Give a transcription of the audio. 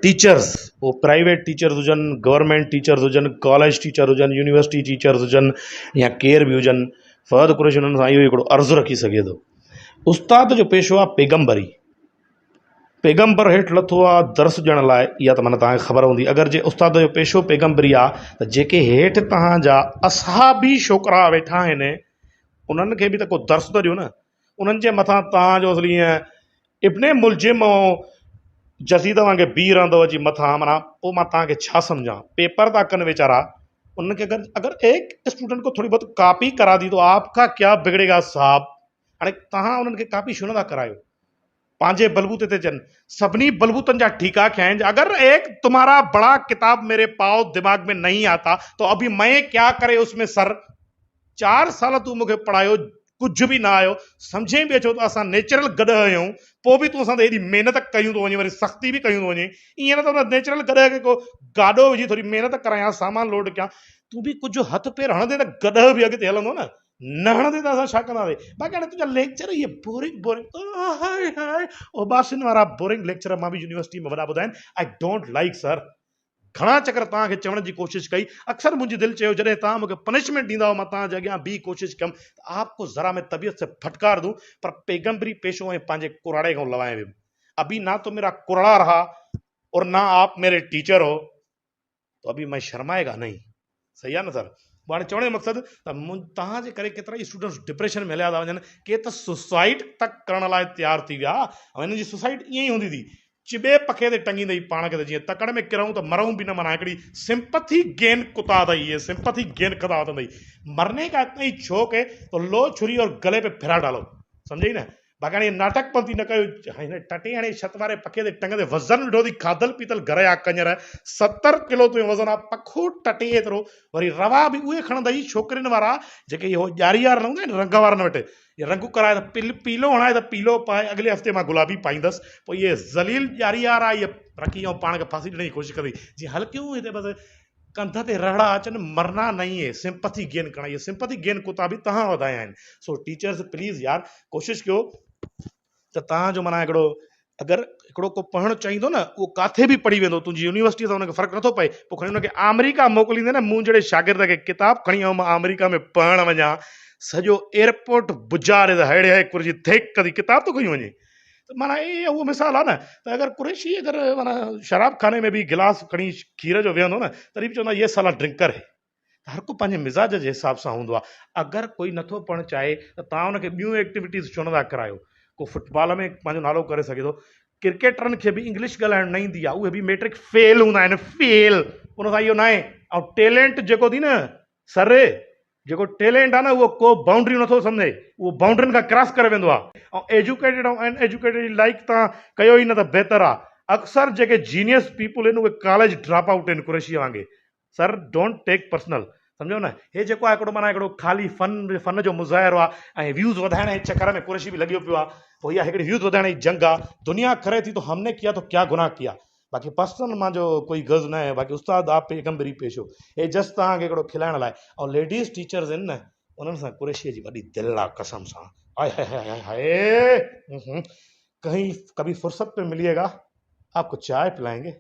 Teachers, वो private teachers हुजनि, government teachers हुजनि, कॉलेज टीचर हुजनि, यूनिवर्सिटी टीचर्स हुजनि या केर बि हुजनि, फहद कुरैशी उन्हनि सां इहो हिकिड़ो अर्ज़ु रखी सघे थो। उस्ताद जो पेशो आहे पैगंबरी, पैगंबर हेठि लथो आहे दर्स ॾियण लाइ, इहा त माना तव्हांखे ख़बर हूंदी। अगरि जे उस्ताद जो पेशो पैगंबरी आहे त जेके हेठि तव्हांजा असहाबी छोकिरा वेठा आहिनि उन्हनि खे बि त को दर्स त ॾियो न। उन्हनि जे मथां तव्हांजो असली ईअं इब्ने मुलजिम ऐं जसीद वांगुरु बीह रहंदव जी मथां, माना पोइ मां तव्हांखे छा सम्झां। पेपर था कनि वीचारा, उनखे अगरि अगरि एक स्टूडेंट को थोड़ी बहुत कॉपी करा दी तो आपका क्या बिगड़ेगा साहब। हाणे तव्हां उन्हनि खे कॉपी छो नथा करायो, पंहिंजे बलबूते ते चनि, सभिनी बलबूतनि जा ठीका कया आहिनि। अगर एक तुम्हारा बड़ा किताब मेरे पाओ दिमाग में नहीं आता तो अभी मैं क्या करे उसमें सर। 4 साल तू मूंखे पढ़ायो, कुछ भी ना आयो, समझे भी अचो तो असां नेचुरल गॾ आहियूं, पोइ बि तूं असां ते एॾी महिनत कयूं थो वञे, वरी सख़्ती बि कयूं थो वञे। ईअं न त नेचुरल गॾ खे को गाॾो विझी थोरी महिनत करायां, सामान लोड कयां, तूं बि कुझु हथ पेर हणंदे त गॾ बि अॻिते हलंदो न हणंदे त असां छा कंदासीं। बाक़ी हाणे तुंहिंजा लेक्चर इहे बोरिंग ओबासिन वारा बोरिंग लेक्चर मां बि यूनिवर्सिटी में वॾा ॿुधा आहिनि। I don't like sir. घणा चकर तव्हांखे चवण जी कोशिशि कई, अक्सर मुंहिंजी दिलि चयो जॾहिं तव्हां मूंखे पनिशमेंट ॾींदा मां तव्हांजे अॻियां ॿी कोशिशि कयमि त आपको ज़रा मैं तबीयत से फटकार दूं, पर पैगंबरी पेशो ऐं पंहिंजे कुराड़े खां लवाए वियुमि। अभी ना तो मेरा कुराड़ा रहा और ना आप मेरे टीचर हो, तो अभी मैं शर्माएगा नहीं। सही आहे न सर। हाणे चवण जो मक़सदु त तव्हांजे करे केतिरा ई स्टूडेंट्स डिप्रेशन में हलिया था वञनि, के त सुसाइड तक करण लाइ तयारु थी विया। ऐं हिननि जी सुसाइड ईअं ई हूंदी थी, चिॿे पखे ते टंगींदई पाण खे, त जीअं तकड़ में किरूं त मरूं बि न। माना हिकिड़ी सिंपथी गेन कुता अथई, ये सिंपथी गेन कदा वठंदई। मरने का इतना ही शौक़ है तो लो छुरी और गले पे फिरा डालो, सम्झई न। बाक़ी हाणे नाटक पंथी न कयो। हिन टटे हाणे छत वारे पखे ते टंगंदे वज़न ॾिठो थी, खाधल पीतल घर जा कंजर, 70 किलो तुंहिंजो वज़न आहे, पखो टटे एतिरो। वरी रवा बि उहे खणंदई छोकिरियुनि वारा जेके इहो ॾियारी वारा न हूंदा आहिनि रंग वारनि वटि, ये रंग कराए त पीलो हणाए त पीलो पाए, अॻिले हफ़्ते मां गुलाबी पाईंदसि। पोइ इहे ज़लील ॾियारी वारा इहे रखी ऐं पाण खे फांसी ॾियण जी कोशिशि कंदी, जीअं हल्कियूं हिते बसि कंध ते रहड़ा अचनि, मरना नहीं है, सिंपथी गेन करना। ये सिंपथी गेन कुता बि तव्हां वधाया आहिनि। सो टीचर्स प्लीज़ यार कोशिशि कयो त तव्हांजो माना हिकिड़ो, अगरि हिकिड़ो को पढ़णु चाहींदो न, उहो किथे बि पढ़ी वेंदो, तुंहिंजी यूनिवर्सिटी सां हुनखे फ़र्क़ु नथो पए। पोइ खणी हुनखे अमेरिका मोकिलींदे न। मूं जहिड़े शागिर्द खे किताब खणी आयो मां अमेरिका में पढ़णु वञा, सॼो एयरपोर्ट बुजारे त हेड़े हेक जी थिक कदी किताब तो खणी वञे। त माना इहा उहो मिसाल आहे न। त अगरि कुरैशी अगरि माना शराब खाने में बि गिलास खणी खीर जो वेहंदो न, तॾहिं बि चवंदा ये साला ड्रिंकर है। हर को पंहिंजे मिज़ाज जे हिसाब सां हूंदो आहे। अगरि कोई नथो पढ़णु चाहे त तव्हां हुनखे ॿियूं एक्टिविटीज़ छो नथा करायो। को फुटबॉल में पंहिंजो नालो करे सघे थो, क्रिकेटरनि खे बि इंग्लिश ॻाल्हाइणु न ईंदी आहे, उहे बि मैट्रिक फेल हूंदा आहिनि, फेल। उन सां इहो न आहे। ऐं टैलेंट जेको थी न सर, जेको टैलेंट आहे न, उहो को बाउंड्री नथो सम्झे, उहो बाउंड्रियुनि खां क्रॉस करे वेंदो आहे। ऐं एजुकेटेड ऐं अनएजुकेटेड जी लाइक तव्हां कयो ई न त बहितर आहे। अक्सर जेके जीनियस पीपुल आहिनि उहे कॉलेज ड्रॉप आउट आहिनि कुरैशी वांगुरु। सर डोंट टेक पर्सनल, सम्झो न। हे जेको आहे हिकिड़ो माना हिकिड़ो ख़ाली फन जो मुज़ाहिरो आहे ऐं व्यूज़ वधाइण जे चकर में कुरैशी बि लॻियो पियो आहे। पोइ इहा हिकिड़ी व्यूज़ वधाइण जी जंग आहे। दुनिया करे थी तो हमने किया तो क्या गुनाह किया। बाक़ी पर्सनल मुंहिंजो कोई गर्ज़ न आहे। बाक़ी उस्ताद आहे पैगंबरी पेशो, हे जस्ट तव्हांखे हिकिड़ो खिलाइण लाइ। ऐं लेडीज़ टीचर्स आहिनि न, उन्हनि सां कुरैशीअ जी वॾी दिलि आहे कसम सां। हाय हाय हाय हाय, कहीं कभी फुर्सत में मिलिएगा आपको चाय पिलाएंगे।